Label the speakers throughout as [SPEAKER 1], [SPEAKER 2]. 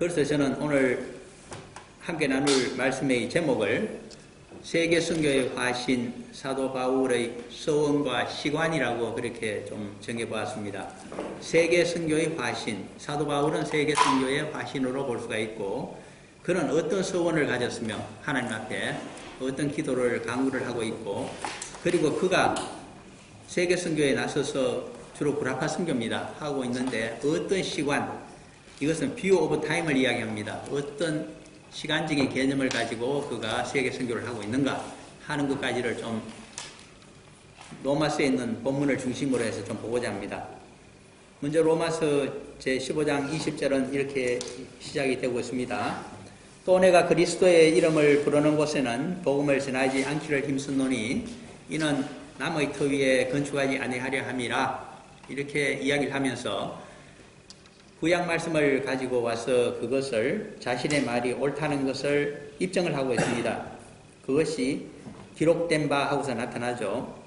[SPEAKER 1] 그래서 저는 오늘 함께 나눌 말씀의 제목을 세계 선교의 화신 사도 바울의 서원과 시관이라고 그렇게 좀 정해보았습니다. 세계 선교의 화신, 사도 바울은 세계 선교의 화신으로 볼 수가 있고, 그는 어떤 서원을 가졌으며 하나님 앞에 어떤 기도를 강구를 하고 있고, 그리고 그가 세계 선교에 나서서 주로 구라파 선교입니다. 하고 있는데 어떤 시관, 이것은 뷰 오브 타임을 이야기합니다. 어떤 시간적인 개념을 가지고 그가 세계 선교를 하고 있는가 하는 것까지를 좀 로마서에 있는 본문을 중심으로 해서 좀 보고자 합니다. 먼저 로마서 제15장 20절은 이렇게 시작이 되고 있습니다. 또 내가 그리스도의 이름을 부르는 곳에는 복음을 전하지 않기를 힘쓰노니 이는 남의 터 위에 건축하지 아니하려 함이라, 이렇게 이야기를 하면서 구약 말씀을 가지고 와서 그것을 자신의 말이 옳다는 것을 입증을 하고 있습니다. 그것이 기록된 바 하고서 나타나죠.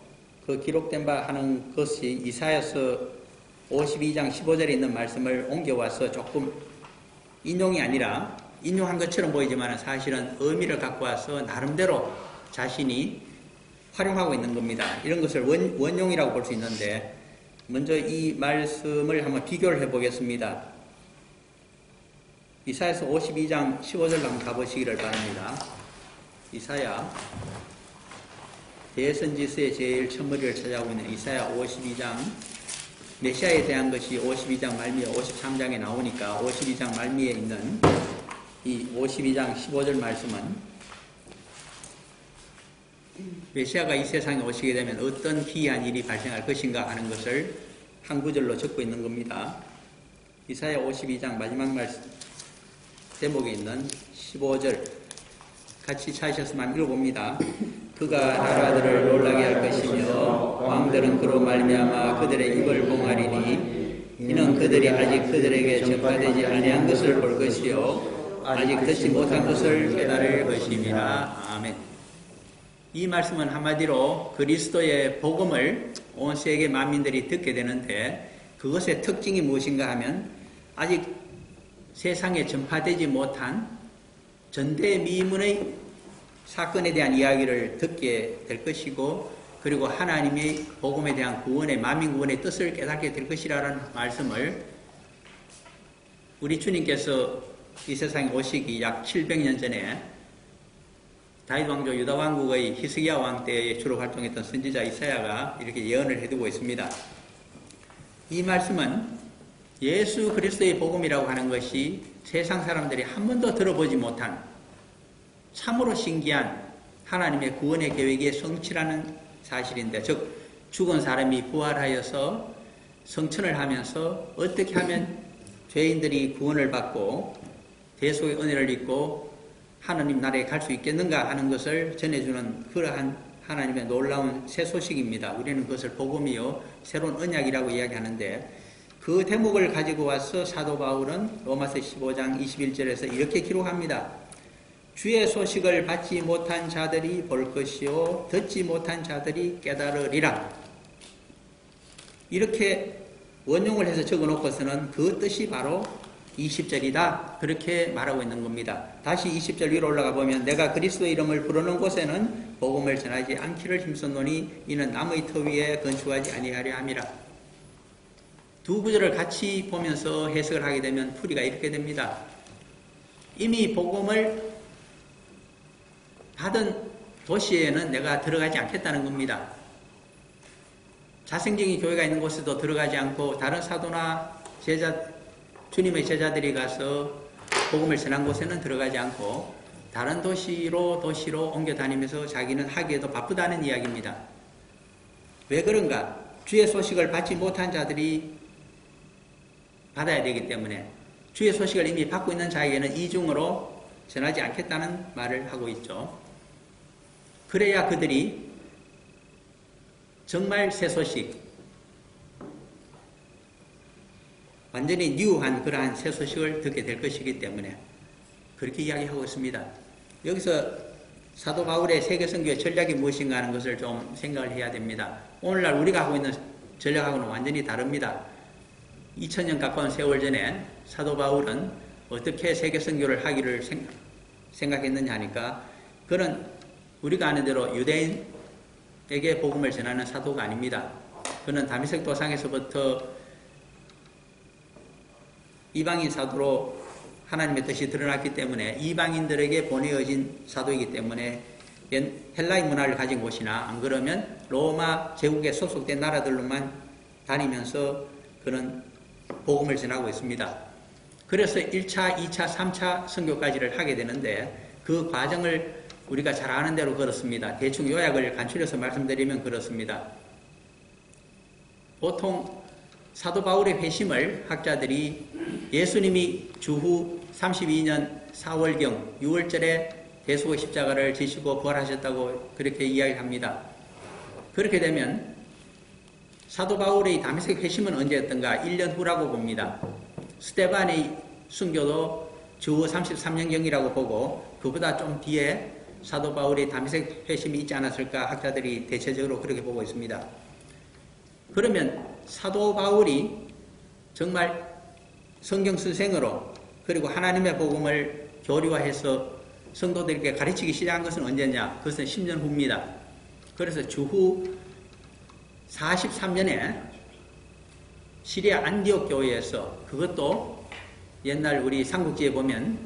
[SPEAKER 1] 그 기록된 바 하는 것이 이사야서 52장 15절에 있는 말씀을 옮겨와서 조금 인용이 아니라 인용한 것처럼 보이지만 사실은 의미를 갖고 와서 나름대로 자신이 활용하고 있는 겁니다. 이런 것을 원용이라고 볼 수 있는데, 먼저 이 말씀을 한번 비교를 해보겠습니다. 이사야서 52장 15절 한번 가보시기를 바랍니다. 이사야, 대선지서의 제일 첫머리를 찾아오고 있는 이사야 52장, 메시아에 대한 것이 52장 말미에 53장에 나오니까 52장 말미에 있는 이 52장 15절 말씀은 메시아가 이 세상에 오시게 되면 어떤 기이한 일이 발생할 것인가 하는 것을 한 구절로 적고 있는 겁니다. 이사야 52장 마지막 말씀 제목에 있는 15절 같이 찾으셨으면 읽어봅니다. 그가 나라들을 놀라게 할 것이며 왕들은 그로 말미암아 그들의 입을 봉하리니 이는 그들이 아직 그들에게 전파되지 아니한 것을 볼 것이요 아직 듣지 못한 것을 깨달을 것임이라. 아멘. 이 말씀은 한마디로 그리스도의 복음을 온 세계 만민들이 듣게 되는데, 그것의 특징이 무엇인가 하면 아직 세상에 전파되지 못한 전대미문의 사건에 대한 이야기를 듣게 될 것이고, 그리고 하나님의 복음에 대한 구원의 만민 구원의 뜻을 깨닫게 될 것이라는 말씀을 우리 주님께서 이 세상에 오시기 약 700년 전에 다윗 왕조 유다 왕국의 히스기야 왕 때에 주로 활동했던 선지자 이사야가 이렇게 예언을 해두고 있습니다. 이 말씀은 예수 그리스도의 복음이라고 하는 것이 세상 사람들이 한 번도 들어보지 못한 참으로 신기한 하나님의 구원의 계획의 성취라는 사실인데, 즉 죽은 사람이 부활하여서 성천을 하면서 어떻게 하면 죄인들이 구원을 받고 대속의 은혜를 입고 하나님 나라에 갈 수 있겠는가 하는 것을 전해주는 그러한 하나님의 놀라운 새 소식입니다. 우리는 그것을 복음이요 새로운 언약이라고 이야기하는데, 그 대목을 가지고 와서 사도 바울은 로마서 15장 21절에서 이렇게 기록합니다. 주의 소식을 받지 못한 자들이 볼 것이요 듣지 못한 자들이 깨달으리라. 이렇게 원용을 해서 적어놓고서는 그 뜻이 바로 20절이다. 그렇게 말하고 있는 겁니다. 다시 20절 위로 올라가 보면 내가 그리스도의 이름을 부르는 곳에는 복음을 전하지 않기를 힘썼노니 이는 남의 터 위에 건축하지 아니하려 함이라. 두 구절을 같이 보면서 해석을 하게 되면 풀이가 이렇게 됩니다. 이미 복음을 받은 도시에는 내가 들어가지 않겠다는 겁니다. 자생적인 교회가 있는 곳에도 들어가지 않고, 다른 사도나 주님의 제자들이 가서 복음을 전한 곳에는 들어가지 않고 다른 도시로 옮겨 다니면서 자기는 하기에도 바쁘다는 이야기입니다. 왜 그런가? 주의 소식을 받지 못한 자들이 받아야 되기 때문에, 주의 소식을 이미 받고 있는 자에게는 이중으로 전하지 않겠다는 말을 하고 있죠. 그래야 그들이 정말 새 소식, 완전히 뉴한 그러한 새 소식을 듣게 될 것이기 때문에 그렇게 이야기하고 있습니다. 여기서 사도 바울의 세계 선교의 전략이 무엇인가 하는 것을 좀 생각을 해야 됩니다. 오늘날 우리가 하고 있는 전략하고는 완전히 다릅니다. 2000년 가까운 세월 전에 사도 바울은 어떻게 세계 선교를 하기를 생각했느냐 하니까 그는 우리가 아는 대로 유대인에게 복음을 전하는 사도가 아닙니다. 그는 다메섹 도상에서부터 이방인 사도로 하나님의 뜻이 드러났기 때문에 이방인들에게 보내어진 사도이기 때문에 헬라의 문화를 가진 곳이나 안 그러면 로마 제국에 소속된 나라들로만 다니면서 그는 복음을 전하고 있습니다. 그래서 1차, 2차, 3차 선교까지를 하게 되는데 그 과정을 우리가 잘 아는 대로 그렇습니다. 대충 요약을 간추려서 말씀드리면 그렇습니다. 보통 사도 바울의 회심을 학자들이 예수님이 주후 32년 4월경 6월절에 대속의 십자가를 지시고 부활하셨다고 그렇게 이야기합니다. 그렇게 되면 사도 바울의 다메섹 회심은 언제였던가? 1년 후라고 봅니다. 스데반의 순교도 주후 33년경이라고 보고 그보다 좀 뒤에 사도 바울의 다메섹 회심이 있지 않았을까 학자들이 대체적으로 그렇게 보고 있습니다. 그러면 사도 바울이 정말 성경 선생으로 그리고 하나님의 복음을 교리화해서 성도들에게 가르치기 시작한 것은 언제냐? 그것은 10년 후입니다. 그래서 주후 43년에 시리아 안디옥 교회에서 그것도 옛날 우리 삼국지에 보면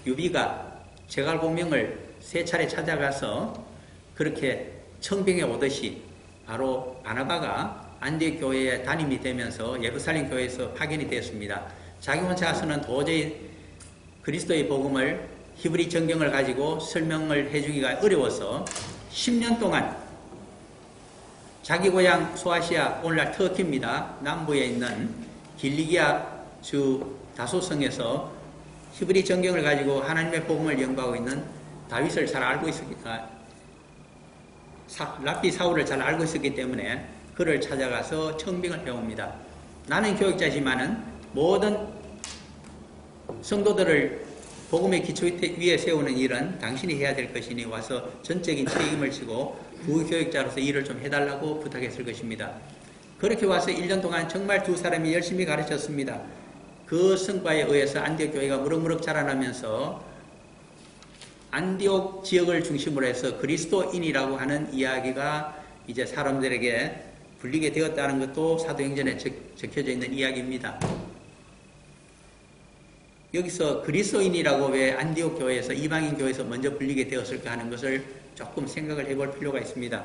[SPEAKER 1] 유비가 제갈공명을 3차례 찾아가서 그렇게 청빙해 오듯이 바로 바나바가 안디옥 교회에 담임이 되면서 예루살렘 교회에서 파견이 되었습니다. 자기 혼자서는 도저히 그리스도의 복음을 히브리 정경을 가지고 설명을 해주기가 어려워서 10년 동안 자기 고향 소아시아, 오늘날 터키입니다. 남부에 있는 길리기아 주 다소성에서 히브리 정경을 가지고 하나님의 복음을 연구하고 있는 다윗을 잘 알고 있었기까 랍비 사울을 잘 알고 있었기 때문에 그를 찾아가서 청빙을 해옵니다. 나는 교육자지만은 모든 성도들을 복음의 기초 위에 세우는 일은 당신이 해야 될 것이니 와서 전적인 책임을 지고 부교육자로서 일을 좀 해달라고 부탁했을 것입니다. 그렇게 와서 1년 동안 정말 두 사람이 열심히 가르쳤습니다. 그 성과에 의해서 안디옥 교회가 무럭무럭 자라나면서 안디옥 지역을 중심으로 해서 그리스도인이라고 하는 이야기가 이제 사람들에게 불리게 되었다는 것도 사도행전에 적혀져 있는 이야기입니다. 여기서 그리스도인이라고 왜 안디옥 교회에서 이방인 교회에서 먼저 불리게 되었을까 하는 것을 조금 생각을 해볼 필요가 있습니다.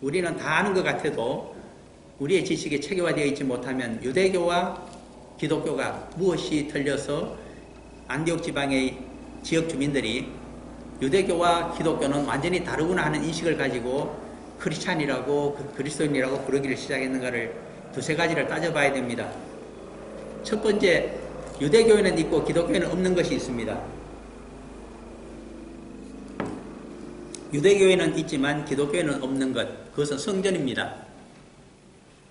[SPEAKER 1] 우리는 다 아는 것 같아도 우리의 지식에 체계화되어 있지 못하면 유대교와 기독교가 무엇이 틀려서 안디옥 지방의 지역 주민들이 유대교와 기독교는 완전히 다르구나 하는 인식을 가지고 크리스찬이라고 그리스도인이라고 부르기를 시작했는가를 두세 가지를 따져봐야 됩니다. 첫 번째, 유대교회는 있고 기독교회는 없는 것이 있습니다. 유대교회는 있지만 기독교회는 없는 것, 그것은 성전입니다.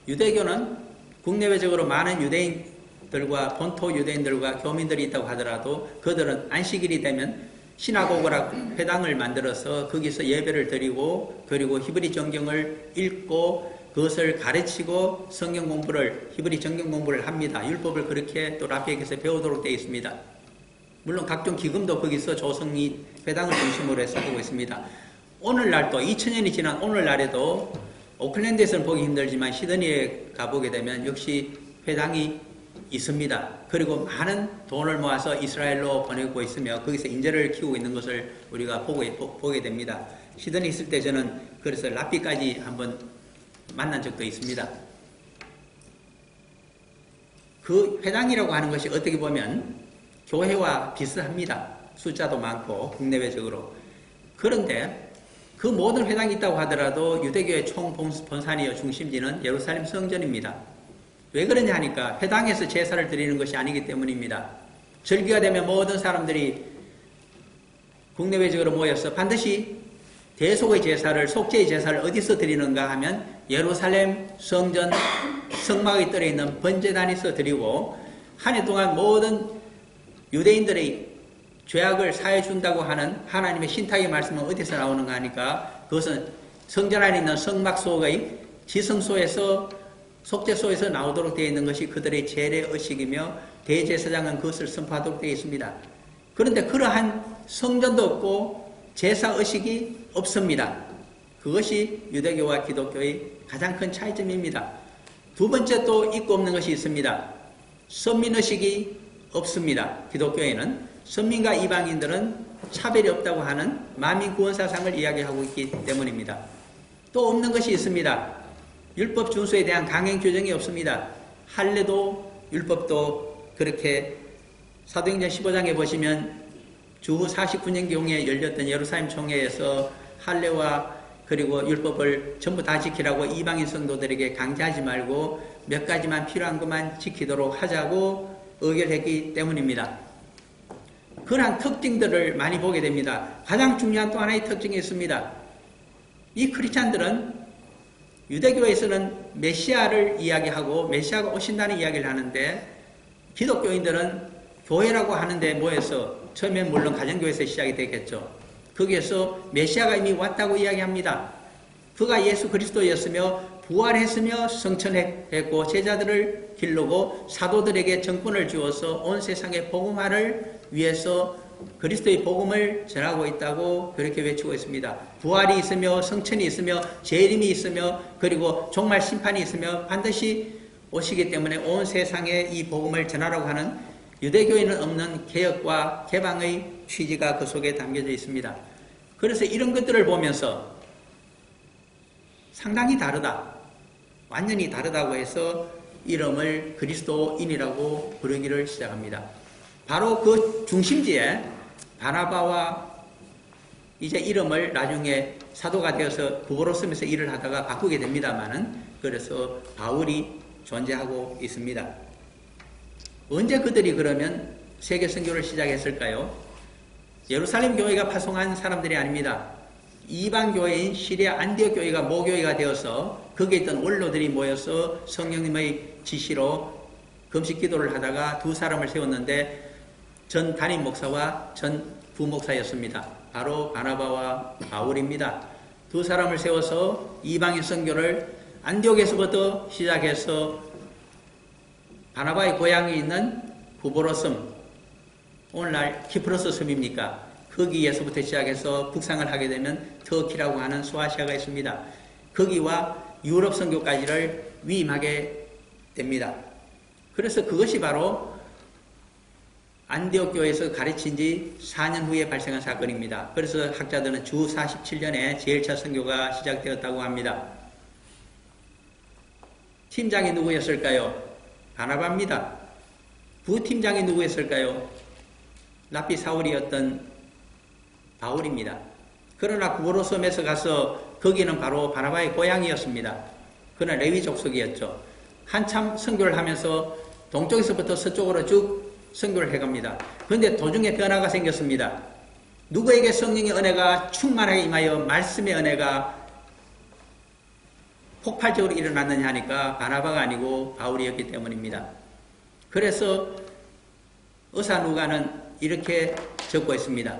[SPEAKER 1] 유대교는 국내외적으로 많은 유대인들과 본토 유대인들과 교민들이 있다고 하더라도 그들은 안식일이 되면 시나고그라고 회당을 만들어서 거기서 예배를 드리고 그리고 히브리 정경을 읽고 그것을 가르치고 성경 공부를 히브리 정경 공부를 합니다. 율법을 그렇게 또 랍비에게서 배우도록 되어 있습니다. 물론 각종 기금도 거기서 조성이 회당을 중심으로 해서 하고 있습니다. 오늘날도 2000년이 지난 오늘날에도 오클랜드에서는 보기 힘들지만 시드니에 가보게 되면 역시 회당이 있습니다. 그리고 많은 돈을 모아서 이스라엘로 보내고 있으며 거기서 인재를 키우고 있는 것을 우리가 보게 됩니다. 시드니 있을 때 저는 그래서 랍비까지 한번 만난 적도 있습니다. 그 회당이라고 하는 것이 어떻게 보면 교회와 비슷합니다. 숫자도 많고 국내외적으로. 그런데 그 모든 회당이 있다고 하더라도 유대교의 총본산이요 중심지는 예루살렘 성전입니다. 왜 그러냐 하니까 회당에서 제사를 드리는 것이 아니기 때문입니다. 절기가 되면 모든 사람들이 국내외적으로 모여서 반드시 대속의 제사를, 속죄의 제사를 어디서 드리는가 하면 예루살렘 성전 성막에 떨어있는 번제단에서 드리고 한 해 동안 모든 유대인들의 죄악을 사해준다고 하는 하나님의 신탁의 말씀은 어디서 나오는가 하니까 그것은 성전 안에 있는 성막 속의 지성소에서 속죄소에서 나오도록 되어 있는 것이 그들의 제례 의식이며 대제사장은 그것을 선포하도록 되어 있습니다. 그런데 그러한 성전도 없고 제사의식이 없습니다. 그것이 유대교와 기독교의 가장 큰 차이점입니다. 두 번째 또 있고 없는 것이 있습니다. 선민의식이 없습니다. 기독교에는 선민과 이방인들은 차별이 없다고 하는 만민구원사상을 이야기하고 있기 때문입니다. 또 없는 것이 있습니다. 율법 준수에 대한 강행 규정이 없습니다. 할례도 율법도 그렇게 사도행전 15장에 보시면 주후 49년 경에 열렸던 예루살렘 총회에서 할례와 그리고 율법을 전부 다 지키라고 이방인 성도들에게 강제하지 말고 몇 가지만 필요한 것만 지키도록 하자고 의결했기 때문입니다. 그러한 특징들을 많이 보게 됩니다. 가장 중요한 또 하나의 특징이 있습니다. 이 크리스찬들은 유대교에서는 메시아를 이야기하고 메시아가 오신다는 이야기를 하는데 기독교인들은 교회라고 하는데 모여서 처음엔 물론 가정교회에서 시작이 되겠죠. 거기에서 메시아가 이미 왔다고 이야기합니다. 그가 예수 그리스도였으며 부활했으며 성천했고 제자들을 기르고 사도들에게 정권을 주어서 온 세상의 복음화를 위해서 그리스도의 복음을 전하고 있다고 그렇게 외치고 있습니다. 부활이 있으며 성천이 있으며 재림이 있으며 그리고 종말 심판이 있으며 반드시 오시기 때문에 온 세상에 이 복음을 전하라고 하는 유대교에는 없는 개혁과 개방의 취지가 그 속에 담겨져 있습니다. 그래서 이런 것들을 보면서 상당히 다르다, 완전히 다르다고 해서 이름을 그리스도인이라고 부르기를 시작합니다. 바로 그 중심지에 바나바와 이제 이름을 나중에 사도가 되어서 구보로 쓰면서 일을 하다가 바꾸게 됩니다만은 그래서 바울이 존재하고 있습니다. 언제 그들이 그러면 세계 선교를 시작했을까요? 예루살렘 교회가 파송한 사람들이 아닙니다. 이방 교회인 시리아 안디옥 교회가 모교회가 되어서 거기에 있던 원로들이 모여서 성령님의 지시로 금식 기도를 하다가 두 사람을 세웠는데 전 담임 목사와 전 부목사였습니다. 바로 바나바와 바울입니다. 두 사람을 세워서 이방인 선교를 안디옥에서부터 시작해서 바나바의 고향이 있는 구보로 섬, 오늘날 키프로스 섬입니까? 거기에서부터 시작해서 북상을 하게 되면 터키라고 하는 소아시아가 있습니다. 거기와 유럽 선교까지를 위임하게 됩니다. 그래서 그것이 바로 안디옥 교회에서 가르친 지 4년 후에 발생한 사건입니다. 그래서 학자들은 주 47년에 제1차 선교가 시작되었다고 합니다. 팀장이 누구였을까요? 바나바입니다. 부팀장이 누구였을까요? 랍비 사울이었던 바울입니다. 그러나 구보로 섬에서 가서 거기는 바로 바나바의 고향이었습니다. 그는 레위 족속이었죠. 한참 선교를 하면서 동쪽에서부터 서쪽으로 쭉 선교를 해갑니다. 그런데 도중에 변화가 생겼습니다. 누구에게 성령의 은혜가 충만하게 임하여 말씀의 은혜가 폭발적으로 일어났느냐 하니까 바나바가 아니고 바울이었기 때문입니다. 그래서 의사 누가는 이렇게 적고 있습니다.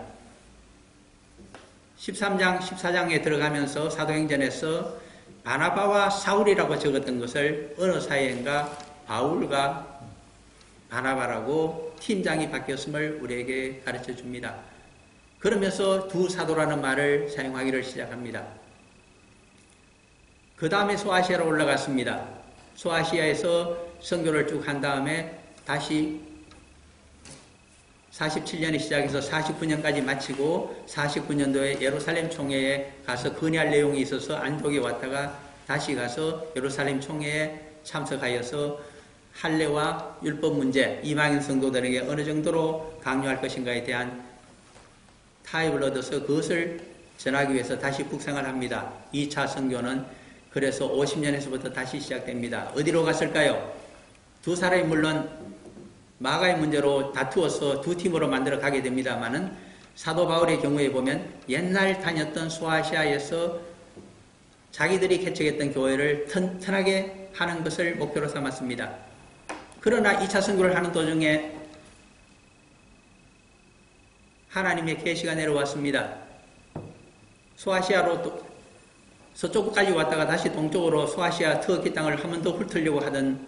[SPEAKER 1] 13장, 14장에 들어가면서 사도행전에서 바나바와 사울이라고 적었던 것을 어느 사이인가 바울과 바나바라고 팀장이 바뀌었음을 우리에게 가르쳐 줍니다. 그러면서 두 사도라는 말을 사용하기를 시작합니다. 그 다음에 소아시아로 올라갔습니다. 소아시아에서 선교를 쭉 한 다음에 다시 47년에 시작해서 49년까지 마치고 49년도에 예루살렘 총회에 가서 건의할 내용이 있어서 안독에 왔다가 다시 가서 예루살렘 총회에 참석하여서 할례와 율법 문제, 이방인 성도들에게 어느 정도로 강요할 것인가에 대한 타협을 얻어서 그것을 전하기 위해서 다시 북상을 합니다. 2차 선교는 그래서 50년에서부터 다시 시작됩니다. 어디로 갔을까요? 두 사람이 물론 마가의 문제로 다투어서 두 팀으로 만들어 가게 됩니다만은 사도 바울의 경우에 보면 옛날 다녔던 소아시아에서 자기들이 개척했던 교회를 튼튼하게 하는 것을 목표로 삼았습니다. 그러나 2차 선교를 하는 도중에 하나님의 계시가 내려왔습니다. 소아시아로 서쪽까지 왔다가 다시 동쪽으로 소아시아 터키 땅을 한 번 더 훑으려고 하던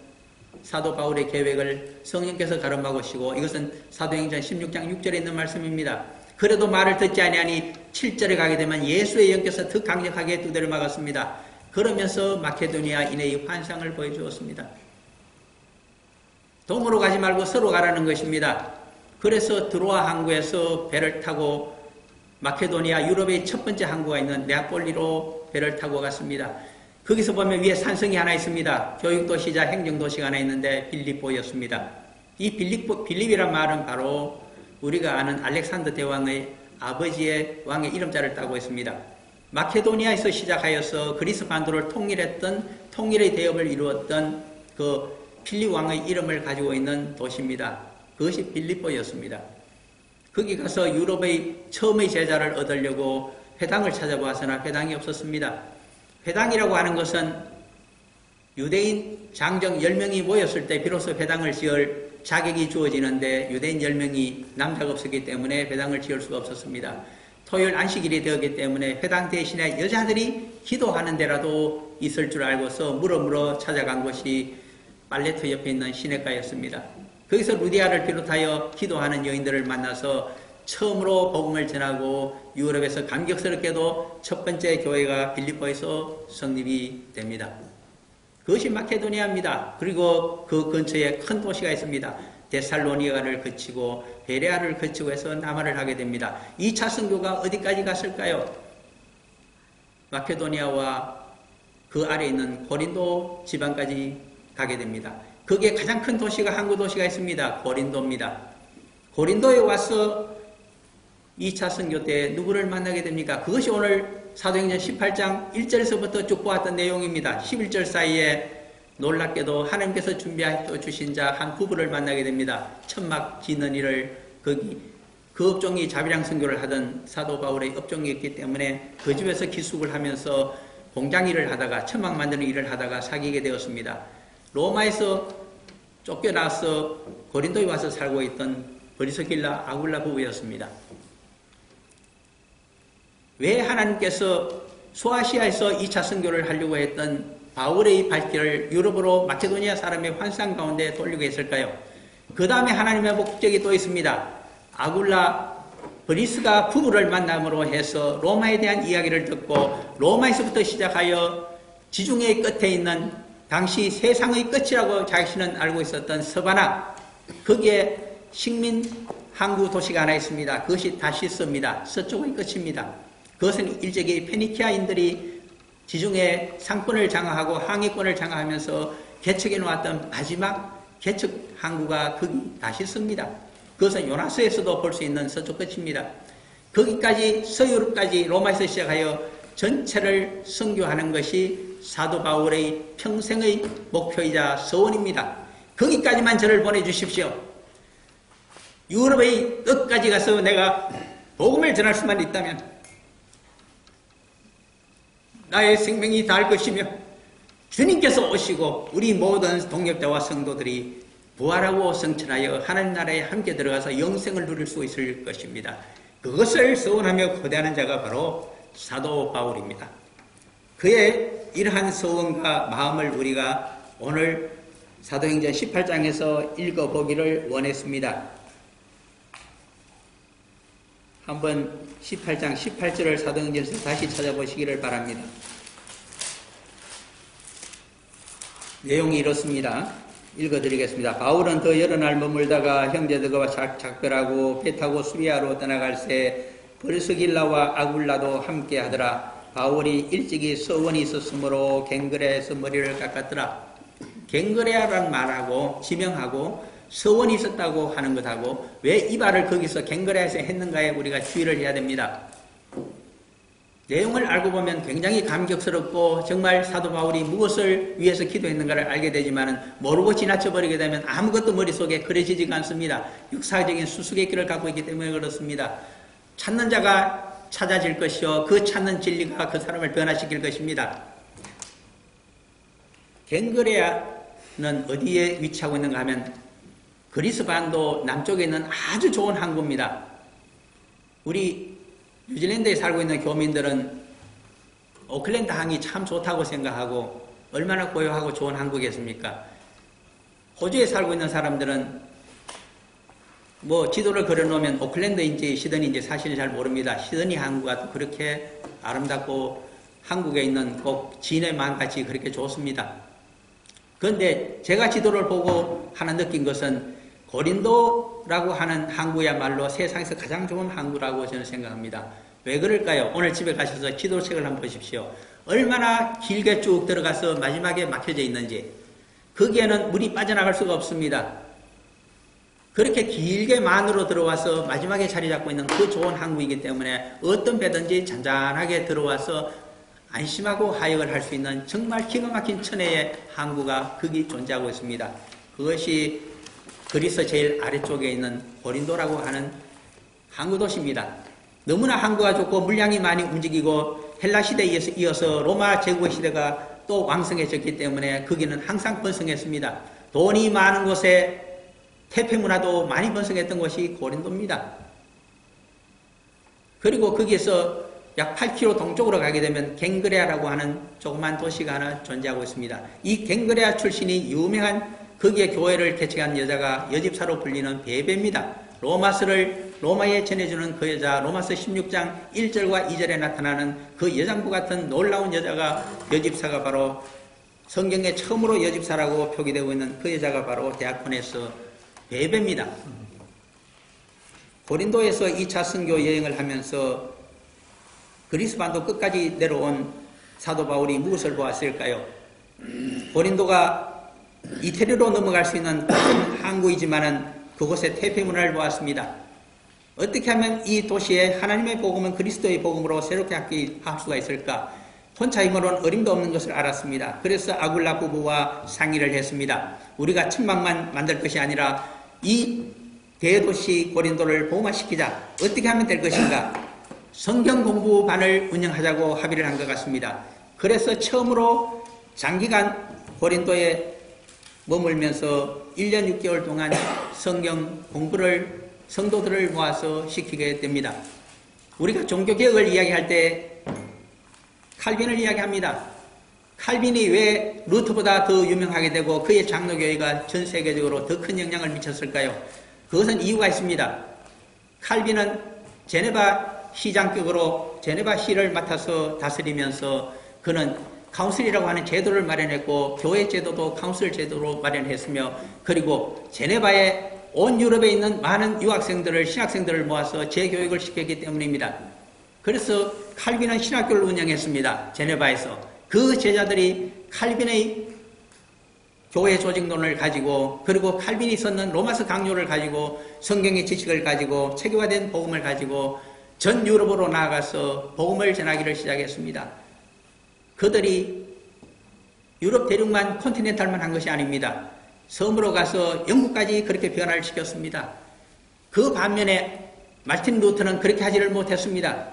[SPEAKER 1] 사도 바울의 계획을 성령께서 가름막으시고 이것은 사도행전 16장 6절에 있는 말씀입니다. 그래도 말을 듣지 아니하니 7절에 가게 되면 예수의 영께서 더 강력하게 두대를 막았습니다. 그러면서 마케도니아인의 환상을 보여주었습니다. 동으로 가지 말고 서로 가라는 것입니다. 그래서 드로아 항구에서 배를 타고 마케도니아 유럽의 첫 번째 항구가 있는 네아폴리로 배를 타고 갔습니다. 거기서 보면 위에 산성이 하나 있습니다. 교육도시자 행정도시가 하나 있는데 빌립보였습니다. 이 빌립이란 말은 바로 우리가 아는 알렉산더 대왕의 아버지의 왕의 이름자를 따고 있습니다. 마케도니아에서 시작하여서 그리스 반도를 통일했던 통일의 대업을 이루었던 그 필립 왕의 이름을 가지고 있는 도시입니다. 그것이 빌립보였습니다. 거기 가서 유럽의 처음의 제자를 얻으려고 회당을 찾아보았으나 회당이 없었습니다. 회당이라고 하는 것은 유대인 장정 10명이 모였을 때 비로소 회당을 지을 자격이 주어지는데 유대인 10명이 남자가 없었기 때문에 회당을 지을 수가 없었습니다. 토요일 안식일이 되었기 때문에 회당 대신에 여자들이 기도하는 데라도 있을 줄 알고서 물어 찾아간 곳이 빨레토 옆에 있는 시내가였습니다. 거기서 루디아를 비롯하여 기도하는 여인들을 만나서 처음으로 복음을 전하고 유럽에서 감격스럽게도 첫 번째 교회가 빌립보에서 성립이 됩니다. 그것이 마케도니아입니다. 그리고 그 근처에 큰 도시가 있습니다. 데살로니가를 거치고 베레아를 거치고 해서 남하를 하게 됩니다. 2차 선교가 어디까지 갔을까요? 마케도니아와 그 아래에 있는 고린도 지방까지 가게 됩니다. 거기에 가장 큰 도시가 항구 도시가 있습니다. 고린도입니다. 고린도에 와서 2차 선교 때 누구를 만나게 됩니까? 그것이 오늘 사도행전 18장 1절에서부터 쭉 보았던 내용입니다. 11절 사이에 놀랍게도 하나님께서 준비하여 주신 자 한 부부를 만나게 됩니다. 천막 짓는 일을 거기 그 업종이 자비랑 선교를 하던 사도 바울의 업종이었기 때문에 그 집에서 기숙을 하면서 공장 일을 하다가 천막 만드는 일을 하다가 사귀게 되었습니다. 로마에서 쫓겨나서 고린도에 와서 살고 있던 브리스길라 아굴라 부부였습니다. 왜 하나님께서 소아시아에서 2차 선교를 하려고 했던 바울의 발길을 유럽으로 마케도니아 사람의 환상 가운데 돌리고 했을까요? 그 다음에 하나님의 목적이 또 있습니다. 아굴라 브리스가 부부를 만남으로 해서 로마에 대한 이야기를 듣고 로마에서부터 시작하여 지중해의 끝에 있는 당시 세상의 끝이라고 자신은 알고 있었던 서바나, 거기에 식민 항구 도시가 하나 있습니다. 그것이 다시스입니다. 서쪽의 끝입니다. 그것은 일제기 페니키아인들이 지중해 상권을 장악하고 항해권을 장악하면서 개척해 놓았던 마지막 개척 항구가 거기 다시스입니다. 그것은 요나스에서도 볼 수 있는 서쪽 끝입니다. 거기까지 서유럽까지 로마에서 시작하여 전체를 선교하는 것이 사도 바울의 평생의 목표이자 소원입니다. 거기까지만 저를 보내주십시오. 유럽의 끝까지 가서 내가 복음을 전할 수만 있다면 나의 생명이 닿을 것이며 주님께서 오시고 우리 모든 동역자와 성도들이 부활하고 성천하여 하나님 나라에 함께 들어가서 영생을 누릴 수 있을 것입니다. 그것을 소원하며 고대하는 자가 바로 사도 바울입니다. 그의 이러한 소원과 마음을 우리가 오늘 사도행전 18장에서 읽어보기를 원했습니다. 한번 18장 18절을 사도행전에서 다시 찾아보시기를 바랍니다. 내용이 이렇습니다. 읽어드리겠습니다. 바울은 더 여러 날 머물다가 형제들과 작별하고 배 타고 수비아로 떠나갈새 브리스길라와 아굴라도 함께 하더라. 바울이 일찍이 서원이 있었으므로 갱그레에서 머리를 깎았더라. 갱그레아라는 말하고 지명하고 서원이 있었다고 하는 것하고 왜 이 말을 거기서 갱그레에서 했는가에 우리가 주의를 해야 됩니다. 내용을 알고 보면 굉장히 감격스럽고 정말 사도 바울이 무엇을 위해서 기도했는가를 알게 되지만 모르고 지나쳐버리게 되면 아무것도 머릿속에 그려지지가 않습니다. 육사적인 수수께끼를 갖고 있기 때문에 그렇습니다. 찾는 자가 찾아질 것이요 그 찾는 진리가 그 사람을 변화시킬 것입니다. 갱그레아는 어디에 위치하고 있는가 하면 그리스 반도 남쪽에 있는 아주 좋은 항구입니다. 우리 뉴질랜드에 살고 있는 교민들은 오클랜드 항이 참 좋다고 생각하고 얼마나 고요하고 좋은 항구겠습니까? 호주에 살고 있는 사람들은 뭐 지도를 그려놓으면 오클랜드인지 시드니인지 사실 잘 모릅니다. 시드니 항구가 그렇게 아름답고 한국에 있는 꼭 진해만 같이 그렇게 좋습니다. 그런데 제가 지도를 보고 하나 느낀 것은 고린도라고 하는 항구야말로 세상에서 가장 좋은 항구라고 저는 생각합니다. 왜 그럴까요? 오늘 집에 가셔서 지도책을 한번 보십시오. 얼마나 길게 쭉 들어가서 마지막에 막혀져 있는지. 거기에는 물이 빠져나갈 수가 없습니다. 그렇게 길게 만으로 들어와서 마지막에 자리 잡고 있는 그 좋은 항구이기 때문에 어떤 배든지 잔잔하게 들어와서 안심하고 하역을 할 수 있는 정말 기가 막힌 천혜의 항구가 거기 존재하고 있습니다. 그것이 그리스 제일 아래쪽에 있는 고린도라고 하는 항구 도시입니다. 너무나 항구가 좋고 물량이 많이 움직이고 헬라 시대에 이어서 로마 제국 시대가 또 왕성해졌기 때문에 거기는 항상 번성했습니다. 돈이 많은 곳에 태폐 문화도 많이 번성했던 곳이 고린도입니다. 그리고 거기에서 약 8km 동쪽으로 가게 되면 갱그레아라고 하는 조그만 도시가 하나 존재하고 있습니다. 이 갱그레아 출신이 유명한 거기에 교회를 개척한 여자가 여집사로 불리는 베베입니다. 로마에 전해주는 그 여자, 로마서 16장 1절과 2절에 나타나는 그 여장부 같은 놀라운 여자가 여집사가 바로 성경에 처음으로 여집사라고 표기되고 있는 그 여자가 바로 디아코네스 베베입니다. 고린도에서 2차 선교 여행을 하면서 그리스 반도 끝까지 내려온 사도 바울이 무엇을 보았을까요? 고린도가 이태리로 넘어갈 수 있는 큰 항구이지만은 그곳에 태폐 문화를 보았습니다. 어떻게 하면 이 도시에 하나님의 복음은 그리스도의 복음으로 새롭게 할 수가 있을까? 혼자 힘으로는 어림도 없는 것을 알았습니다. 그래서 아굴라 부부와 상의를 했습니다. 우리가 천막만 만들 것이 아니라 이 대도시 고린도를 복음화시키자. 어떻게 하면 될 것인가? 성경 공부반을 운영하자고 합의를 한 것 같습니다. 그래서 처음으로 장기간 고린도에 머물면서 1년 6개월 동안 성경 공부를 성도들을 모아서 시키게 됩니다. 우리가 종교개혁을 이야기할 때 칼빈을 이야기합니다. 칼빈이 왜 루터보다 더 유명하게 되고 그의 장로교회가 전 세계적으로 더 큰 영향을 미쳤을까요? 그것은 이유가 있습니다. 칼빈은 제네바 시장격으로 제네바 시를 맡아서 다스리면서 그는 카운슬이라고 하는 제도를 마련했고 교회 제도도 카운슬 제도로 마련했으며 그리고 제네바에 온 유럽에 있는 많은 유학생들을 신학생들을 모아서 재교육을 시켰기 때문입니다. 그래서 칼빈은 신학교를 운영했습니다. 제네바에서. 그 제자들이 칼빈의 교회 조직론을 가지고 그리고 칼빈이 썼는 로마서 강요를 가지고 성경의 지식을 가지고 체계화된 복음을 가지고 전 유럽으로 나아가서 복음을 전하기를 시작했습니다. 그들이 유럽 대륙만 컨티넨탈만 한 것이 아닙니다. 섬으로 가서 영국까지 그렇게 변화를 시켰습니다. 그 반면에 마틴 루터는 그렇게 하지를 못했습니다.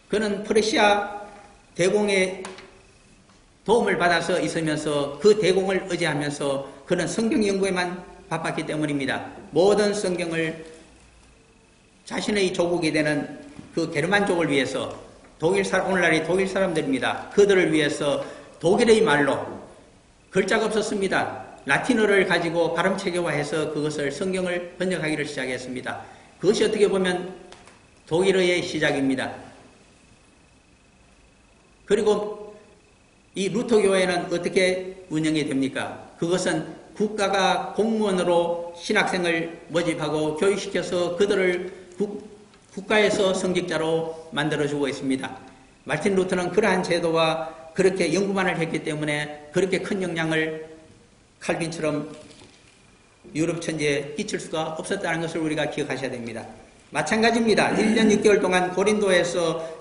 [SPEAKER 1] 그는 프러시아 대공의 도움을 받아서 있으면서 그 대공을 의지하면서 그는 성경 연구에만 바빴기 때문입니다. 모든 성경을 자신의 조국이 되는 그 게르만족을 위해서 오늘날의 독일 사람들입니다. 그들을 위해서 독일의 말로 글자가 없었습니다. 라틴어를 가지고 발음 체계화해서 그것을 성경을 번역하기를 시작했습니다. 그것이 어떻게 보면 독일어의 시작입니다. 그리고 이 루터 교회는 어떻게 운영이 됩니까? 그것은 국가가 공무원으로 신학생을 모집하고 교육시켜서 그들을 국가에서 성직자로 만들어주고 있습니다. 마틴 루터는 그러한 제도와 그렇게 연구만을 했기 때문에 그렇게 큰 영향을 칼빈처럼 유럽 천지에 끼칠 수가 없었다는 것을 우리가 기억하셔야 됩니다. 마찬가지입니다. 1년 6개월 동안 고린도에서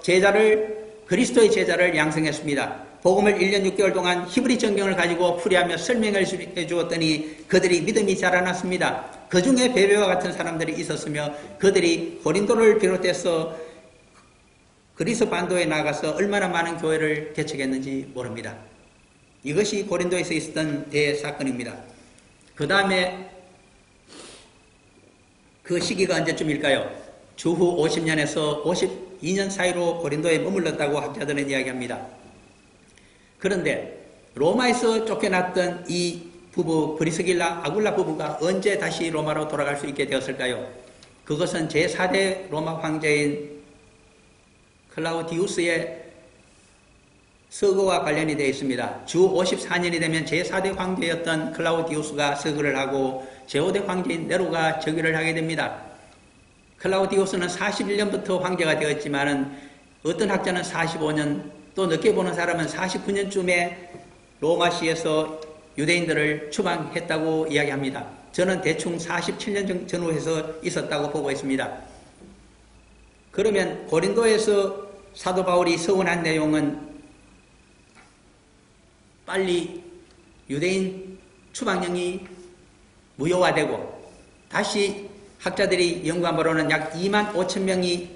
[SPEAKER 1] 그리스도의 제자를 양성했습니다. 복음을 1년 6개월 동안 히브리 정경을 가지고 풀이하며 설명을 해주었더니 그들이 믿음이 자라났습니다. 그 중에 베베와 같은 사람들이 있었으며 그들이 고린도를 비롯해서 그리스 반도에 나가서 얼마나 많은 교회를 개척했는지 모릅니다. 이것이 고린도에서 있었던 대사건입니다. 그 다음에 그 시기가 언제쯤일까요? 주후 50년에서 52년 사이로 고린도에 머물렀다고 학자들은 이야기합니다. 그런데 로마에서 쫓겨났던 이 부부 브리스길라 아굴라 부부가 언제 다시 로마로 돌아갈 수 있게 되었을까요? 그것은 제4대 로마 황제인 클라우디우스의 서거와 관련이 되어 있습니다. 주 54년이 되면 제4대 황제였던 클라우디우스가 서거를 하고 제5대 황제인 네로가 즉위를 하게 됩니다. 클라우디우스는 41년부터 황제가 되었지만은 어떤 학자는 45년, 또 늦게 보는 사람은 49년쯤에 로마시에서 유대인들을 추방했다고 이야기합니다. 저는 대충 47년 전후에서 있었다고 보고 있습니다. 그러면 고린도에서 사도 바울이 서원한 내용은 빨리 유대인 추방령이 무효화되고 다시 학자들이 연구한 바로는 약 2만 5천 명이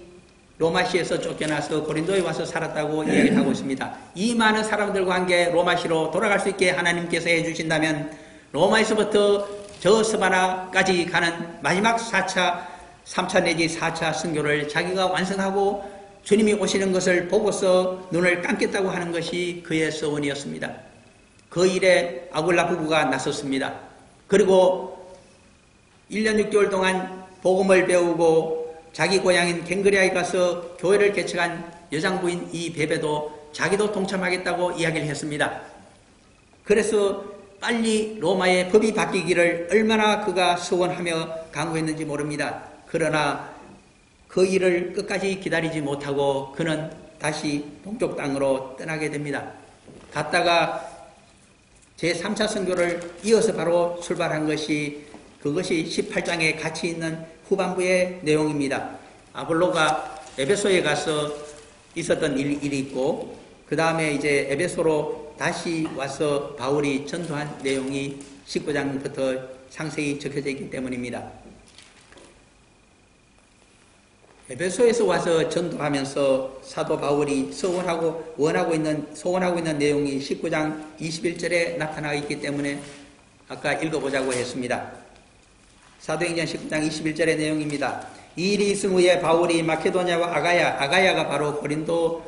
[SPEAKER 1] 로마시에서 쫓겨나서 고린도에 와서 살았다고 이야기를 하고 있습니다. 이 많은 사람들과 함께 로마시로 돌아갈 수 있게 하나님께서 해주신다면 로마에서부터 저 스바나까지 가는 마지막 3차 내지 4차 선교를 자기가 완성하고 주님이 오시는 것을 보고서 눈을 감겠다고 하는 것이 그의 소원이었습니다. 그 일에 아굴라 부부가 나섰습니다. 그리고 1년 6개월 동안 복음을 배우고 자기 고향인 갱그리아에 가서 교회를 개척한 여장부인 이 베베도 자기도 동참하겠다고 이야기를 했습니다. 그래서 빨리 로마의 법이 바뀌기를 얼마나 그가 소원하며 강구했는지 모릅니다. 그러나 그 일을 끝까지 기다리지 못하고 그는 다시 동쪽 땅으로 떠나게 됩니다. 갔다가 제3차 선교를 이어서 바로 출발한 것이 그것이 18장에 같이 있는 후반부의 내용입니다. 아볼로가 에베소에 가서 있었던 일이 있고 그 다음에 이제 에베소로 다시 와서 바울이 전도한 내용이 19장부터 상세히 적혀져 있기 때문입니다. 에베소에서 와서 전도하면서 사도 바울이 소원하고 있는 내용이 19장 21절에 나타나 있기 때문에 아까 읽어보자고 했습니다. 사도행전 19장 21절의 내용입니다. 이 일이 있은 후에 바울이 마케도냐와 아가야가 바로 고린도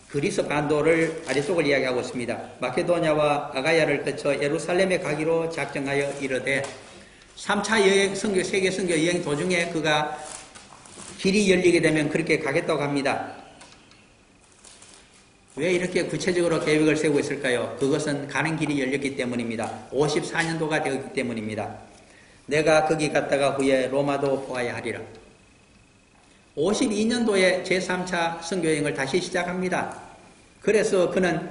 [SPEAKER 1] 그리스 반도를 아래쪽을 이야기하고 있습니다. 마케도냐와 아가야를 거쳐 예루살렘에 가기로 작정하여 이르되 3차 여행 선교 세계 선교 여행 도중에 그가 길이 열리게 되면 그렇게 가겠다고 합니다. 왜 이렇게 구체적으로 계획을 세우고 있을까요? 그것은 가는 길이 열렸기 때문입니다. 54년도가 되었기 때문입니다. 내가 거기 갔다가 후에 로마도 보아야 하리라. 52년도에 제3차 선교여행을 다시 시작합니다. 그래서 그는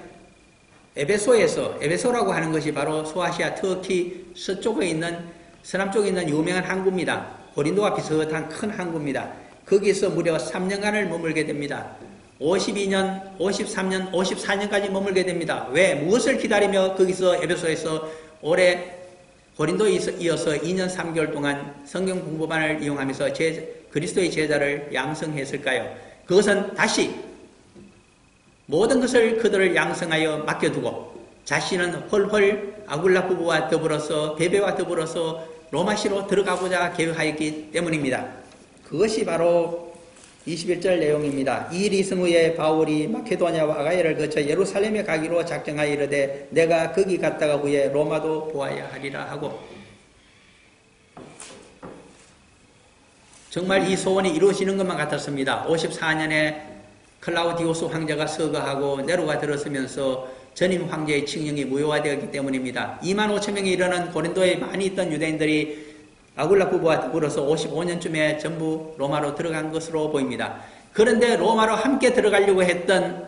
[SPEAKER 1] 에베소라고 하는 것이 바로 소아시아 터키 서남 쪽에 있는 유명한 항구입니다. 고린도와 비슷한 큰 항구입니다. 거기서 무려 3년간을 머물게 됩니다. 52년, 53년, 54년까지 머물게 됩니다. 왜? 무엇을 기다리며 거기서 에베소에서 올해 고린도에 이어서 2년 3개월 동안 성경 공부반을 이용하면서 그리스도의 제자를 양성했을까요? 그것은 다시 모든 것을 그들을 양성하여 맡겨두고 자신은 헐헐 아굴라 부부와 더불어서 베베와 더불어서 로마시로 들어가고자 계획하였기 때문입니다. 그것이 바로 21절 내용입니다. 이 일이 있은 후에 바울이 마케도냐와 아가야를 거쳐 예루살렘에 가기로 작정하여 이르되 내가 거기 갔다가 후에 로마도 보아야 하리라 하고 정말 이 소원이 이루어지는 것만 같았습니다. 54년에 클라우디우스 황제가 서거하고 네로가 들어서면서 전임 황제의 칙령이 무효화되었기 때문입니다. 2만 5천 명에 이르는 고린도에 많이 있던 유대인들이 아굴라 부부와 더불어서 55년쯤에 전부 로마로 들어간 것으로 보입니다. 그런데 로마로 함께 들어가려고 했던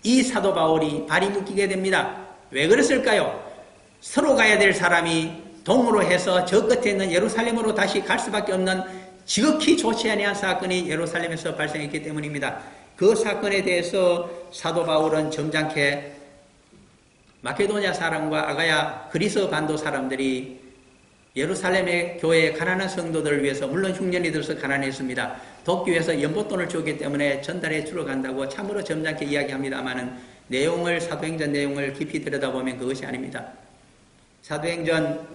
[SPEAKER 1] 이 사도 바울이 발이 묶이게 됩니다. 왜 그랬을까요? 서로 가야 될 사람이 동으로 해서 저 끝에 있는 예루살렘으로 다시 갈 수밖에 없는 지극히 좋지 아니한 사건이 예루살렘에서 발생했기 때문입니다. 그 사건에 대해서 사도 바울은 점잖게 마케도냐 사람과 아가야 그리스 반도 사람들이 예루살렘의 교회의 가난한 성도들을 위해서 물론 흉년이 들어서 가난했습니다. 돕기 위해서 연보돈을 주었기 때문에 전달해 주러 간다고 참으로 점잖게 이야기합니다마는 사도행전 내용을 깊이 들여다보면 그것이 아닙니다. 사도행전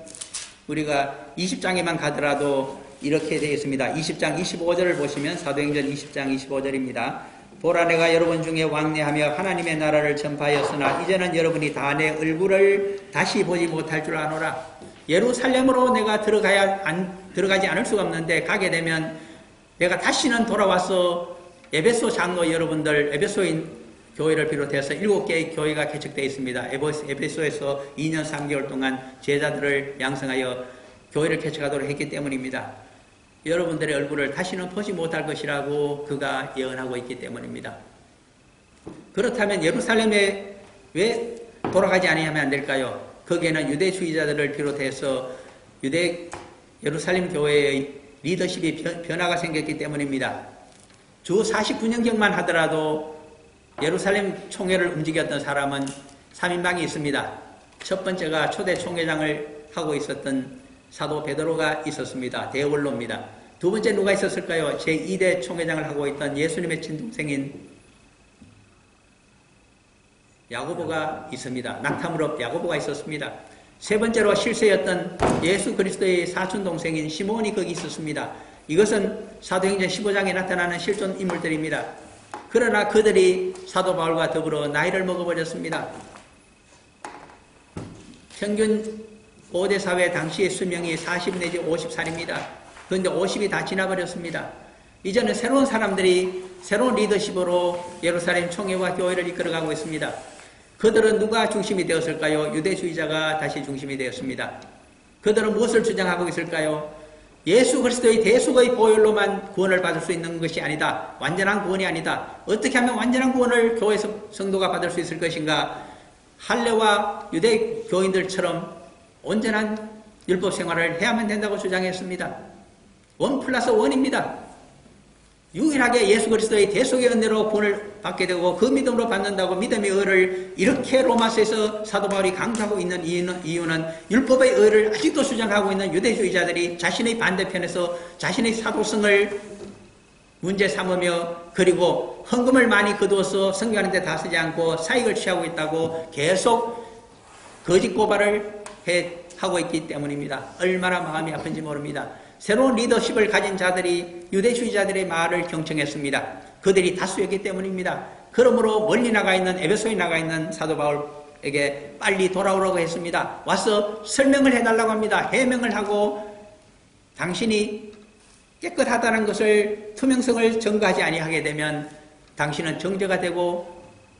[SPEAKER 1] 우리가 20장에만 가더라도 이렇게 되어 있습니다. 20장 25절을 보시면 사도행전 20장 25절입니다. 보라 내가 여러분 중에 왕래하며 하나님의 나라를 전파하였으나 이제는 여러분이 다 내 얼굴을 다시 보지 못할 줄 아노라. 예루살렘으로 내가 들어가지 않을 수가 없는데 가게 되면 내가 다시는 돌아와서 에베소 장로 여러분들, 에베소인 교회를 비롯해서 7개의 교회가 개척되어 있습니다. 에베소에서 2년 3개월 동안 제자들을 양성하여 교회를 개척하도록 했기 때문입니다. 여러분들의 얼굴을 다시는 보지 못할 것이라고 그가 예언하고 있기 때문입니다. 그렇다면 예루살렘에 왜 돌아가지 아니하면 안 될까요? 거기에는 유대주의자들을 비롯해서 예루살렘 교회의 리더십이 변화가 생겼기 때문입니다. 주 49년경만 하더라도 예루살렘 총회를 움직였던 사람은 3인방이 있습니다. 첫 번째가 초대 총회장을 하고 있었던 사도 베드로가 있었습니다. 대원로입니다. 두 번째 누가 있었을까요? 제2대 총회장을 하고 있던 예수님의 친동생인 야고보가 있습니다. 낙타무럽 야고보가 있었습니다. 세 번째로 실세였던 예수 그리스도의 사촌동생인 시몬이 거기 있었습니다. 이것은 사도행전 15장에 나타나는 실존 인물들입니다. 그러나 그들이 사도 바울과 더불어 나이를 먹어버렸습니다. 평균 5대 사회 당시의 수명이 40 내지 50살입니다. 그런데 50이 다 지나버렸습니다. 이제는 새로운 사람들이 새로운 리더십으로 예루살렘 총회와 교회를 이끌어가고 있습니다. 그들은 누가 중심이 되었을까요? 유대주의자가 다시 중심이 되었습니다. 그들은 무엇을 주장하고 있을까요? 예수 그리스도의 대속의 보혈로만 구원을 받을 수 있는 것이 아니다. 완전한 구원이 아니다. 어떻게 하면 완전한 구원을 교회 성도가 받을 수 있을 것인가? 할례와 유대 교인들처럼 온전한 율법 생활을 해야만 된다고 주장했습니다. 1+1입니다. 유일하게 예수 그리스도의 대속의 은혜로 구원을 받게 되고 그 믿음으로 받는다고 믿음의 의를 이렇게 로마서에서 사도 바울이 강조하고 있는 이유는 율법의 의를 아직도 주장하고 있는 유대주의자들이 자신의 반대편에서 자신의 사도성을 문제 삼으며 그리고 헌금을 많이 거두어서 성경하는 데 다 쓰지 않고 사익을 취하고 있다고 계속 거짓 고발을 하고 있기 때문입니다. 얼마나 마음이 아픈지 모릅니다. 새로운 리더십을 가진 자들이 유대주의자들의 말을 경청했습니다. 그들이 다수였기 때문입니다. 그러므로 멀리 나가 있는 에베소에 나가 있는 사도 바울에게 빨리 돌아오라고 했습니다. 와서 설명을 해달라고 합니다. 해명을 하고 당신이 깨끗하다는 것을 투명성을 증거하지 아니하게 되면 당신은 정죄가 되고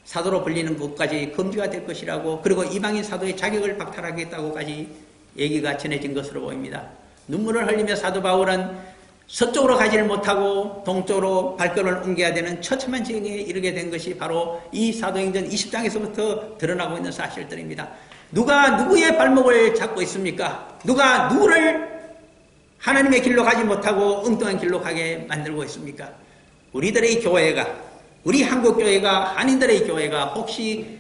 [SPEAKER 1] 사도로 불리는 것까지 금지가 될 것이라고 그리고 이방인 사도의 자격을 박탈하겠다고까지 얘기가 전해진 것으로 보입니다. 눈물을 흘리며 사도 바울은 서쪽으로 가지를 못하고 동쪽으로 발걸음을 옮겨야 되는 처참한 지경에 이르게 된 것이 바로 이 사도행전 20장에서부터 드러나고 있는 사실들입니다. 누가 누구의 발목을 잡고 있습니까? 누가 누구를 하나님의 길로 가지 못하고 엉뚱한 길로 가게 만들고 있습니까? 우리들의 교회가, 우리 한국교회가, 한인들의 교회가 혹시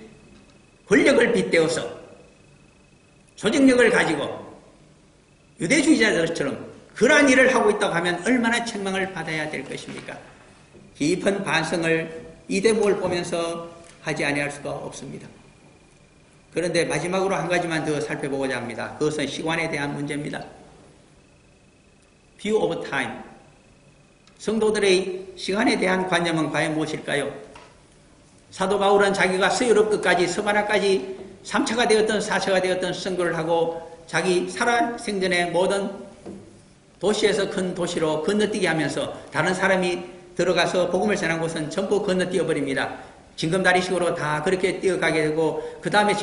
[SPEAKER 1] 권력을 빗대어서 조직력을 가지고 유대주의자들처럼 그러한 일을 하고 있다고 하면 얼마나 책망을 받아야 될 것입니까? 깊은 반성을 이 대목을 보면서 하지 아니할 수가 없습니다. 그런데 마지막으로 한 가지만 더 살펴보고자 합니다. 그것은 시간에 대한 문제입니다. View of time. 성도들의 시간에 대한 관념은 과연 무엇일까요? 사도 바울은 자기가 서유럽 끝까지 서바나까지 3차가 되었던 4차가 되었던 선교를 하고 자기 살아생전에 모든 도시에서 큰 도시로 건너뛰게 하면서 다른 사람이 들어가서 복음을 전한 곳은 전부 건너뛰어 버립니다. 징검다리식으로 다 그렇게 뛰어가게 되고 그 다음에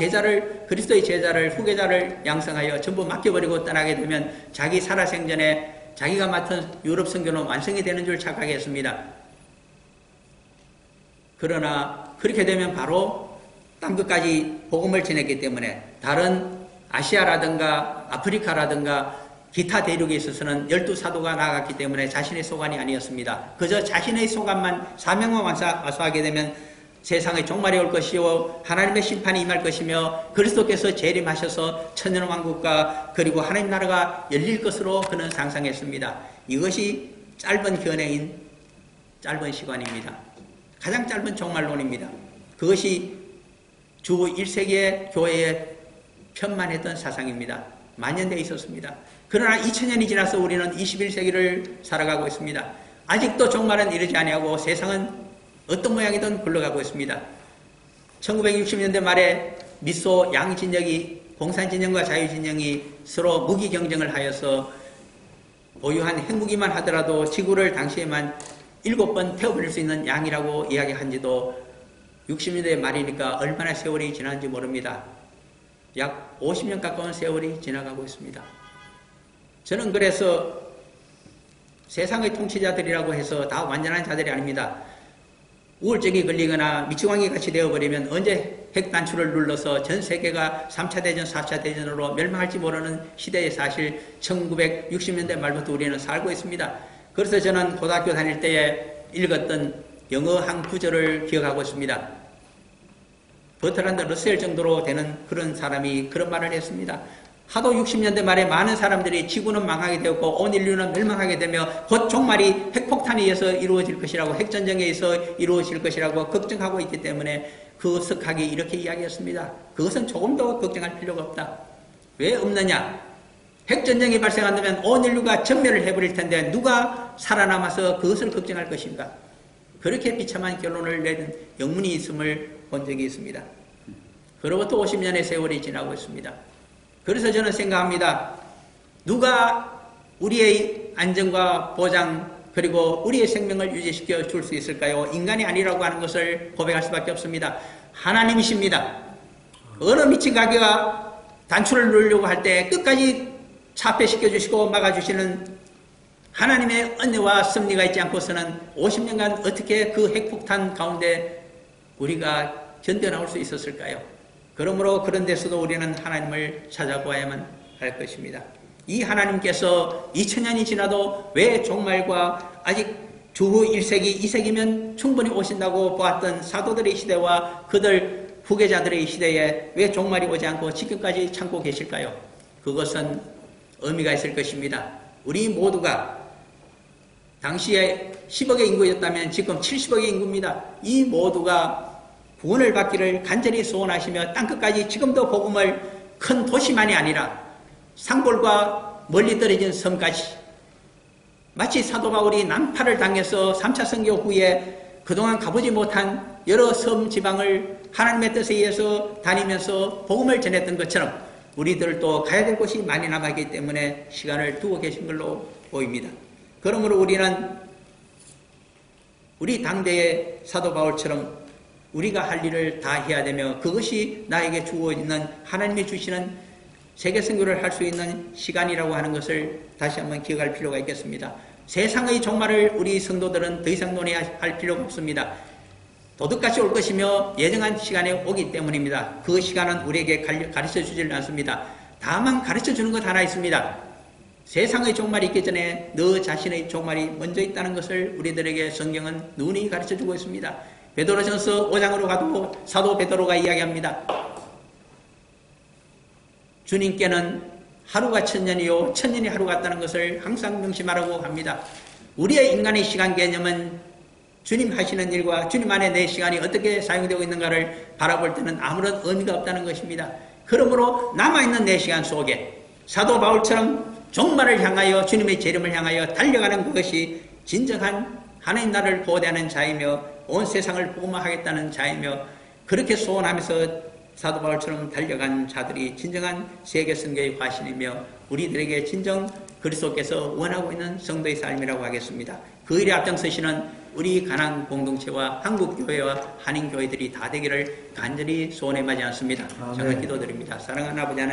[SPEAKER 1] 그리스도의 제자를 후계자를 양성하여 전부 맡겨버리고 떠나게 되면 자기 살아생전에 자기가 맡은 유럽 선교는 완성이 되는 줄 착각하게 했습니다. 그러나 그렇게 되면 바로 땅끝까지 복음을 전했기 때문에 다른 아시아라든가 아프리카라든가 기타 대륙에 있어서는 12사도가 나아갔기 때문에 자신의 소관이 아니었습니다. 그저 자신의 소관만 사명만 완수하게 되면 세상의 종말이 올 것이요 하나님의 심판이 임할 것이며 그리스도께서 재림하셔서 천년왕국과 그리고 하나님 나라가 열릴 것으로 그는 상상했습니다. 이것이 짧은 견해인 짧은 시간입니다. 가장 짧은 종말론입니다. 그것이 주 1세기의 교회에 편만했던 사상입니다. 만연되어 있었습니다. 그러나 2000년이 지나서 우리는 21세기를 살아가고 있습니다. 아직도 종말은 이르지 아니하고 세상은 어떤 모양이든 굴러가고 있습니다. 1960년대 말에 미소 양진영이 공산진영과 자유진영이 서로 무기 경쟁을 하여서 보유한 핵무기만 하더라도 지구를 당시에만 7번 태워버릴 수 있는 양이라고 이야기한 지도 60년대 말이니까 얼마나 세월이 지났는지 모릅니다. 약 50년 가까운 세월이 지나가고 있습니다. 저는 그래서 세상의 통치자들이라고 해서 다 완전한 자들이 아닙니다. 우울증이 걸리거나 미치광이 같이 되어버리면 언제 핵 단추를 눌러서 전 세계가 3차 대전, 4차 대전으로 멸망할지 모르는 시대에 사실 1960년대 말부터 우리는 살고 있습니다. 그래서 저는 고등학교 다닐 때에 읽었던 영어 한 구절을 기억하고 있습니다. 버트란드 러셀 정도로 되는 그런 사람이 그런 말을 했습니다. 하도 60년대 말에 많은 사람들이 지구는 망하게 되었고 온 인류는 멸망하게 되며 곧 종말이 핵폭탄에 의해서 이루어질 것이라고 핵전쟁에 의해서 이루어질 것이라고 걱정하고 있기 때문에 그 석학이 이렇게 이야기했습니다. 그것은 조금도 걱정할 필요가 없다. 왜 없느냐? 핵전쟁이 발생한다면 온 인류가 전멸을 해버릴 텐데 누가 살아남아서 그것을 걱정할 것인가? 그렇게 비참한 결론을 내린 영문이 있음을 본 적이 있습니다. 그로부터 50년의 세월이 지나고 있습니다. 그래서 저는 생각합니다. 누가 우리의 안전과 보장 그리고 우리의 생명을 유지시켜 줄 수 있을까요? 인간이 아니라고 하는 것을 고백할 수밖에 없습니다. 하나님이십니다. 어느 미친 가게가 단추를 누르려고 할 때 끝까지 차폐시켜 주시고 막아주시는 하나님의 은혜와 섭리가 있지 않고서는 50년간 어떻게 그 핵폭탄 가운데 우리가 견뎌나올 수 있었을까요? 그러므로 그런 데서도 우리는 하나님을 찾아보아야만 할 것입니다. 이 하나님께서 2000년이 지나도 왜 종말과 아직 주후 1세기, 2세기면 충분히 오신다고 보았던 사도들의 시대와 그들 후계자들의 시대에 왜 종말이 오지 않고 지금까지 참고 계실까요? 그것은 의미가 있을 것입니다. 우리 모두가 당시에 10억의 인구였다면 지금 70억의 인구입니다. 이 모두가 구원을 받기를 간절히 소원하시며 땅끝까지 지금도 복음을 큰 도시만이 아니라 상골과 멀리 떨어진 섬까지 마치 사도 바울이 난파를 당해서 3차 선교 후에 그동안 가보지 못한 여러 섬 지방을 하나님의 뜻에 의해서 다니면서 복음을 전했던 것처럼 우리들도 가야 될 곳이 많이 남아있기 때문에 시간을 두고 계신 걸로 보입니다. 그러므로 우리는 우리 당대의 사도 바울처럼 우리가 할 일을 다 해야 되며 그것이 나에게 주어지는 하나님이 주시는 세계 선교를 할 수 있는 시간이라고 하는 것을 다시 한번 기억할 필요가 있겠습니다. 세상의 종말을 우리 성도들은 더 이상 논의할 필요가 없습니다. 도둑같이 올 것이며 예정한 시간에 오기 때문입니다. 그 시간은 우리에게 가르쳐 주질 않습니다. 다만 가르쳐 주는 것 하나 있습니다. 세상의 종말이 있기 전에 너 자신의 종말이 먼저 있다는 것을 우리들에게 성경은 누누이 가르쳐 주고 있습니다. 베드로전서 5장으로 가도 사도 베드로가 이야기합니다. 주님께는 하루가 1000년이요 1000년이 하루 같다는 것을 항상 명심하라고 합니다. 우리의 인간의 시간 개념은 주님 하시는 일과 주님 안에 내 시간이 어떻게 사용되고 있는가를 바라볼 때는 아무런 의미가 없다는 것입니다. 그러므로 남아있는 내 시간 속에 사도 바울처럼 종말을 향하여 주님의 재림을 향하여 달려가는 그것이 진정한 하나님 나라를 보호하는 자이며 온 세상을 복음화하겠다는 자이며 그렇게 소원하면서 사도 바울처럼 달려간 자들이 진정한 세계 선교의 화신이며 우리들에게 진정 그리스도께서 원하고 있는 성도의 삶이라고 하겠습니다. 그 일에 앞장서시는 우리 가난 공동체와 한국교회와 한인교회들이 다 되기를 간절히 소원해 마지 않습니다. 잠깐 기도드립니다. 사랑하는 아버지 하나님